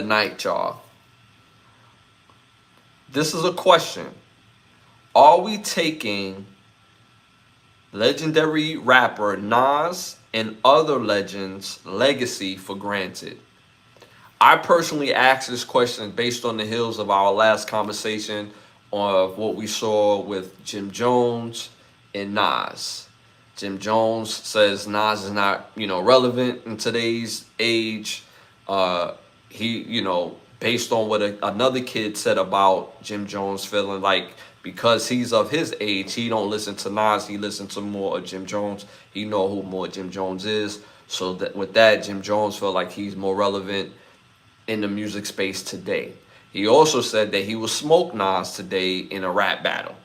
Tonight, y'all. This is a question. Are we taking legendary rapper Nas and other legends' legacy for granted? I personally asked this question based on the heels of our last conversation of what we saw with Jim Jones and Nas. Jim Jones says Nas is not, relevant in today's age. Based on what another kid said about Jim Jones, feeling like because he's of his age, he don't listen to Nas, he listens to more of Jim Jones. He know who more Jim Jones is. So that with that, Jim Jones felt like he's more relevant in the music space today. He also said that he will smoke Nas today in a rap battle.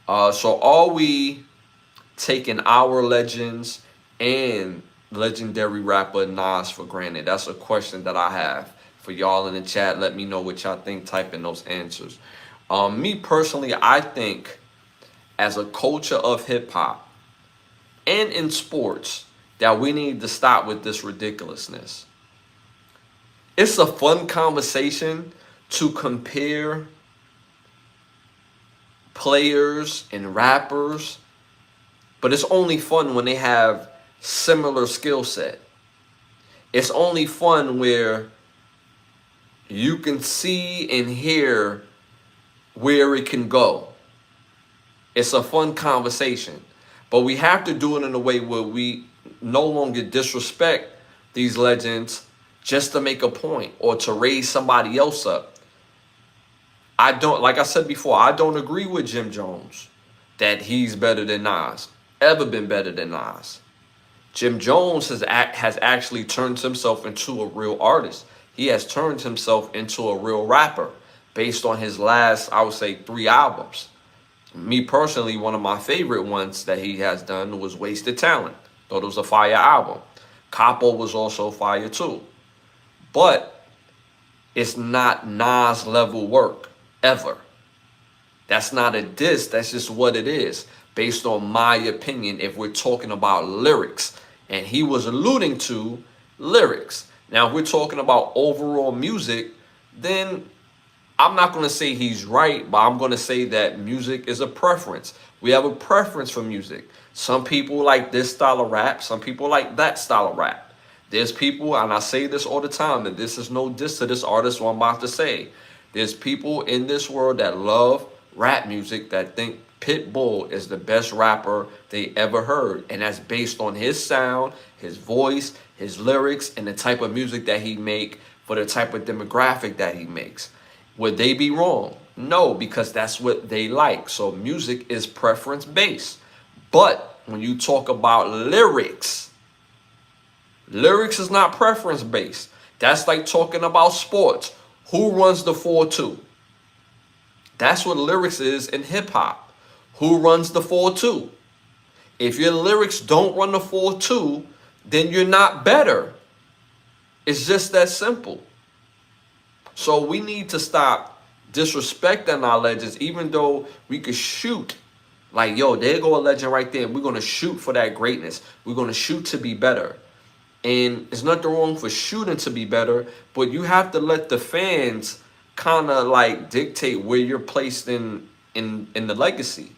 So are we taking our legends and legendary rapper Nas for granted? That's a question that I have for y'all in the chat. Let me know what y'all think. Type in those answers. Me personally, I think as a culture of hip hop and in sports that we need to stop with this ridiculousness. It's a fun conversation to compare players and rappers, but it's only fun when they have similar skill set. It's only fun where you can see and hear where it can go. It's a fun conversation, but we have to do it in a way where we no longer disrespect these legends just to make a point or to raise somebody else up. Like I said before, I don't agree with Jim Jones that he's better than Nas, ever been better than Nas. Jim Jones has actually turned himself into a real artist. He has turned himself into a real rapper based on his last, I would say, 3 albums. Me personally, one of my favorite ones that he has done was Wasted Talent. Thought it was a fire album. Capo was also fire too. But it's not Nas level work, ever. That's not a diss, that's just what it is, based on my opinion, if we're talking about lyrics. And he was alluding to lyrics. Now, if we're talking about overall music, then I'm not going to say he's right, but I'm going to say that music is a preference. We have a preference for music. Some people like this style of rap, some people like that style of rap. There's people, and I say this all the time, and this is no diss to this artist, what I'm about to say. There's people in this world that love rap music that think Pitbull is the best rapper they ever heard. And that's based on his sound, his voice, his lyrics, and the type of music that he make for the type of demographic that he makes. Would they be wrong? No, because that's what they like. So music is preference based. But when you talk about lyrics, lyrics is not preference based. That's like talking about sports. Who runs the 4-2? That's what lyrics is in hip hop. Who runs the 4-2? If your lyrics don't run the 4-2, then you're not better. It's just that simple. So we need to stop disrespecting our legends, even though we could shoot. Like, yo, there go a legend right there. We're going to shoot for that greatness. We're going to shoot to be better. And there's nothing wrong for shooting to be better, but you have to let the fans kind of like dictate where you're placed in the legacy.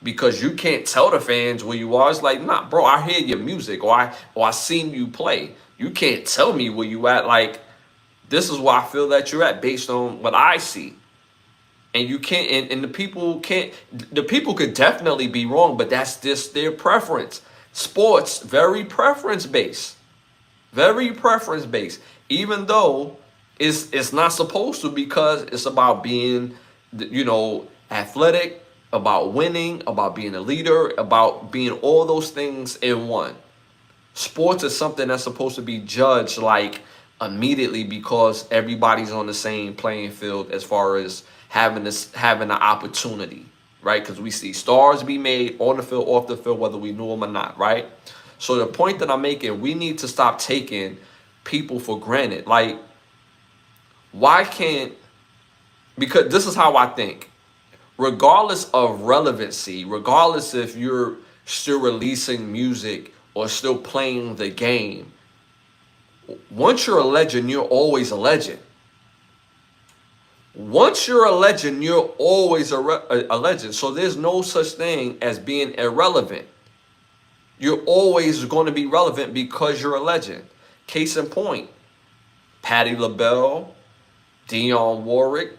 Because you can't tell the fans where you are. It's like, nah, bro, I hear your music, or I seen you play. You can't tell me where you at. Like, this is where I feel that you're at based on what I see. And you can't, and the people could definitely be wrong, but that's just their preference. Sports, very preference based. Very preference based. Even though it's not supposed to, because it's about being, athletic, about winning, about being a leader, about being all those things in one. Sports is something that's supposed to be judged like immediately because everybody's on the same playing field as far as having an opportunity, right? Because we see stars be made on the field, off the field, whether we know them or not, right? So the point that I'm making, we need to stop taking people for granted. Like, why can't, because this is how I think. Regardless of relevancy, regardless if you're still releasing music or still playing the game, once you're a legend, you're always a legend. Once you're a legend, you're always a legend. So there's no such thing as being irrelevant. You're always going to be relevant because you're a legend. Case in point, Patti LaBelle, Dionne Warwick,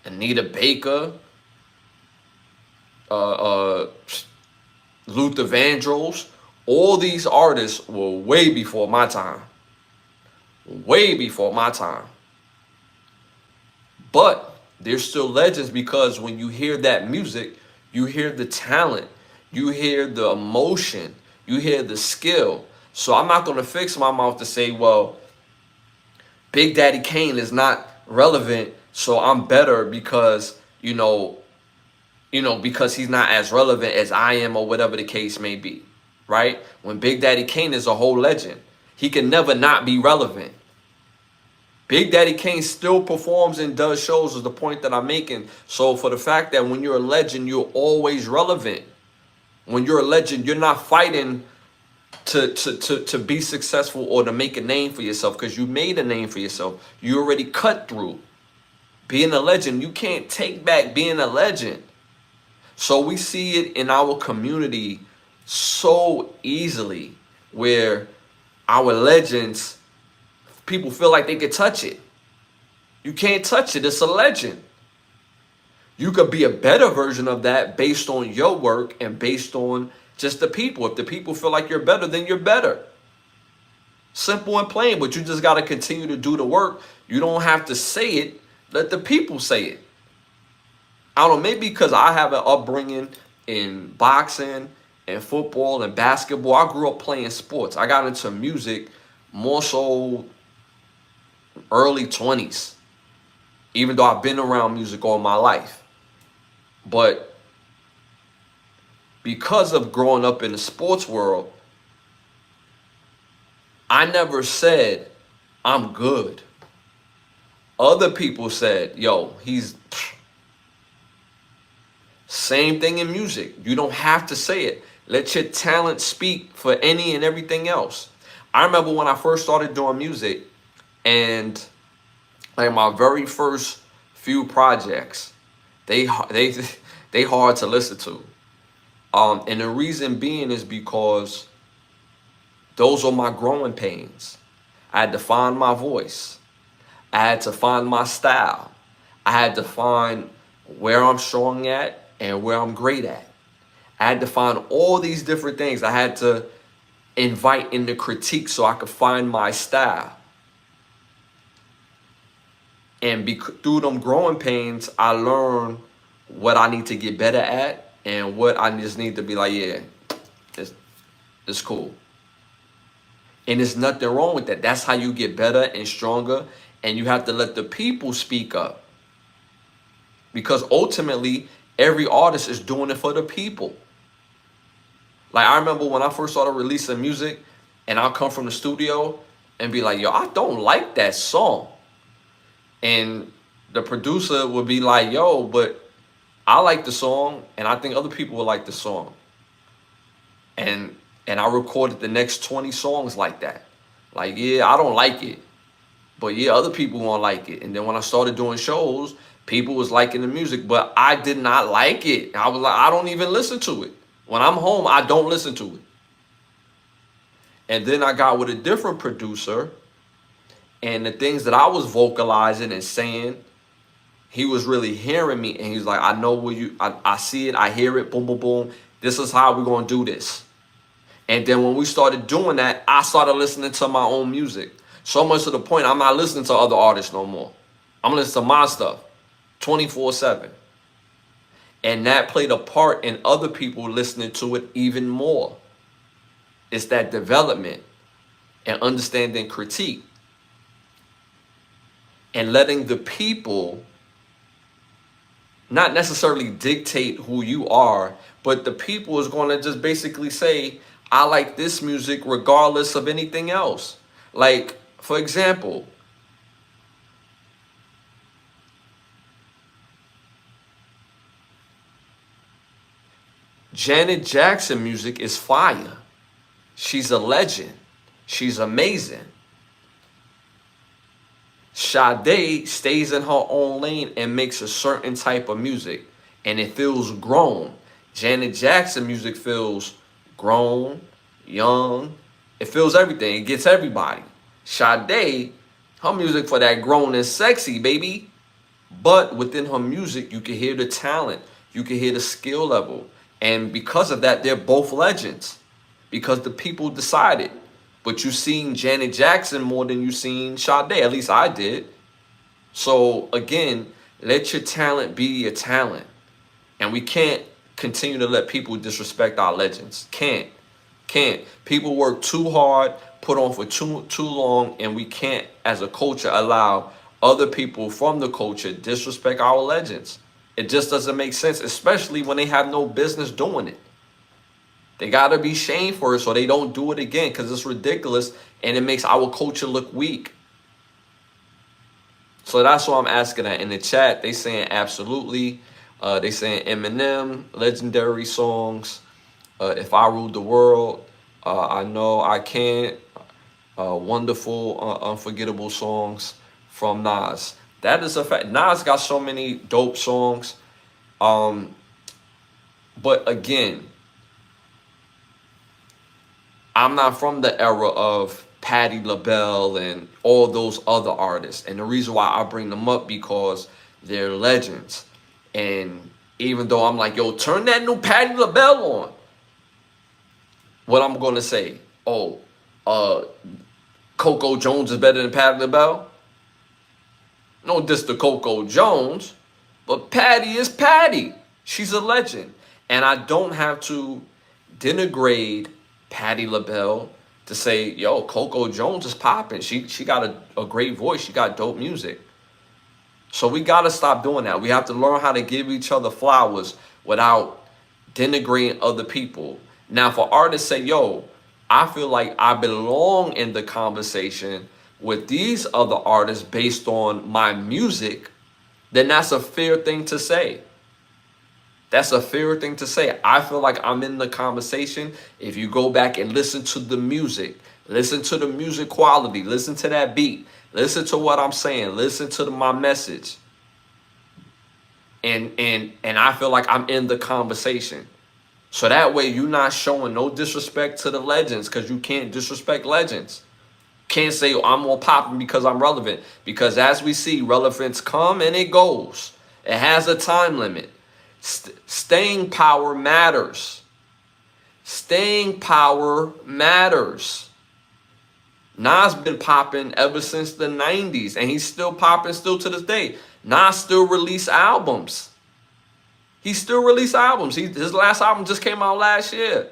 Anita Baker, uh, uh, Luther Vandross. All these artists were way before my time. Way before my time. But they're still legends because when you hear that music, you hear the talent, you hear the emotion, you hear the skill. So I'm not going to fix my mouth to say, well, Big Daddy Kane is not relevant, so I'm better because, because he's not as relevant as I am or whatever the case may be, right? When Big Daddy Kane is a whole legend, he can never not be relevant. Big Daddy Kane still performs and does shows is the point that I'm making. So for the fact that when you're a legend, you're always relevant. When you're a legend, you're not fighting to be successful or to make a name for yourself because you made a name for yourself. You already cut through. Being a legend, you can't take back being a legend. So we see it in our community so easily where our legends, people feel like they could touch it. You can't touch it. It's a legend. You could be a better version of that based on your work and based on just the people. If the people feel like you're better, then you're better. Simple and plain, but you just got to continue to do the work. You don't have to say it. Let the people say it. I don't know, maybe because I have an upbringing in boxing and football and basketball. I grew up playing sports. I got into music more so early 20s, even though I've been around music all my life. But because of growing up in the sports world, I never said, I'm good. Other people said, yo, he's... Same thing in music. You don't have to say it. Let your talent speak for any and everything else. I remember when I first started doing music and like my very first few projects, they hard to listen to. And the reason being is because those are my growing pains. I had to find my voice. I had to find my style. I had to find where I'm strong at and where I'm great at. I had to find all these different things. I had to invite in the critique so I could find my style. And through them growing pains, I learned what I need to get better at and what I just need to be like, yeah, it's cool. And there's nothing wrong with that. That's how you get better and stronger. And you have to let the people speak up. Because ultimately, every artist is doing it for the people. Like, I remember when I first started releasing music, and I'll come from the studio and be like, yo, I don't like that song. And the producer would be like, yo, but I like the song, and I think other people will like the song. And I recorded the next 20 songs like that. Like, yeah, I don't like it, but yeah, other people won't like it. And then when I started doing shows, people was liking the music, but I did not like it. I was like, I don't even listen to it. When I'm home, I don't listen to it. And then I got with a different producer, and the things that I was vocalizing and saying, he was really hearing me. And he's like, I know where I see it, I hear it, boom, boom, boom. This is how we're going to do this. And then when we started doing that, I started listening to my own music. So much to the point, I'm not listening to other artists no more. I'm listening to my stuff 24/7. And that played a part in other people listening to it even more. It's that development and understanding critique. And letting the people not necessarily dictate who you are, but the people is going to just basically say, I like this music regardless of anything else. Like, for example, Janet Jackson music is fire. She's a legend. She's amazing. Sade stays in her own lane and makes a certain type of music, and it feels grown. Janet Jackson music feels grown, young. It feels everything. It gets everybody. Sade, her music for that grown and sexy, baby. But within her music, you can hear the talent. You can hear the skill level. And because of that, they're both legends. Because the people decided. But you seen Janet Jackson more than you seen Sade. At least I did. So again, let your talent be your talent. And we can't continue to let people disrespect our legends. Can't. People work too hard, put on for too long, and we can't, as a culture, allow other people from the culture disrespect our legends. It just doesn't make sense, especially when they have no business doing it. They gotta be shamed for it so they don't do it again, because it's ridiculous and it makes our culture look weak. So that's why I'm asking that. In the chat, they saying absolutely. They saying Eminem, legendary songs. If I Ruled the World, I Know I Can't. Wonderful, unforgettable songs from Nas. That is a fact. Nas got so many dope songs. But again, I'm not from the era of Patti LaBelle and all those other artists. And the reason why I bring them up, because they're legends. And even though I'm like, yo, turn that new Patti LaBelle on. What I'm going to say, oh, Coco Jones is better than Patti LaBelle? No diss to Coco Jones, but Patti is Patti. She's a legend. And I don't have to denigrate Patti LaBelle to say, yo, Coco Jones is popping. She got a great voice. She got dope music. So we got to stop doing that. We have to learn how to give each other flowers without denigrating other people. Now, for artists say, yo, I feel like I belong in the conversation with these other artists based on my music, then that's a fair thing to say. That's a fair thing to say. I feel like I'm in the conversation. If you go back and listen to the music, listen to the music quality, listen to that beat, listen to what I'm saying, listen to my message. And I feel like I'm in the conversation. So that way you're not showing no disrespect to the legends, because you can't disrespect legends. Can't say, oh, I'm more popping because I'm relevant. Because as we see, relevance come and it goes. It has a time limit. Staying power matters. Staying power matters. Nas been popping ever since the 90s, and he's still popping still to this day. Nas still release albums. He still release albums. His last album just came out last year.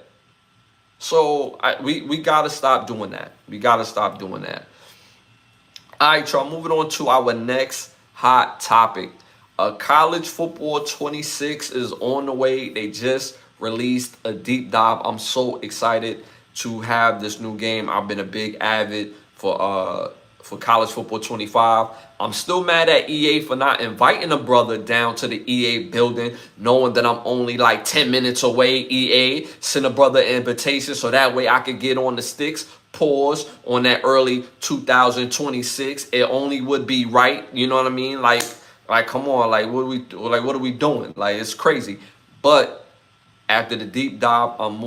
So we got to stop doing that. We got to stop doing that. All right, y'all, moving on to our next hot topic. College football 26 is on the way. They just released a deep dive. I'm so excited to have this new game. I've been a big avid for College Football 25. I'm still mad at EA for not inviting a brother down to the EA building, knowing that I'm only like 10 minutes away. EA, send a brother an invitation so that way I could get on the sticks. Pause on that early 2026. It only would be right. You know what I mean? Like come on, what are we doing? Like, it's crazy. But after the deep dive, I'm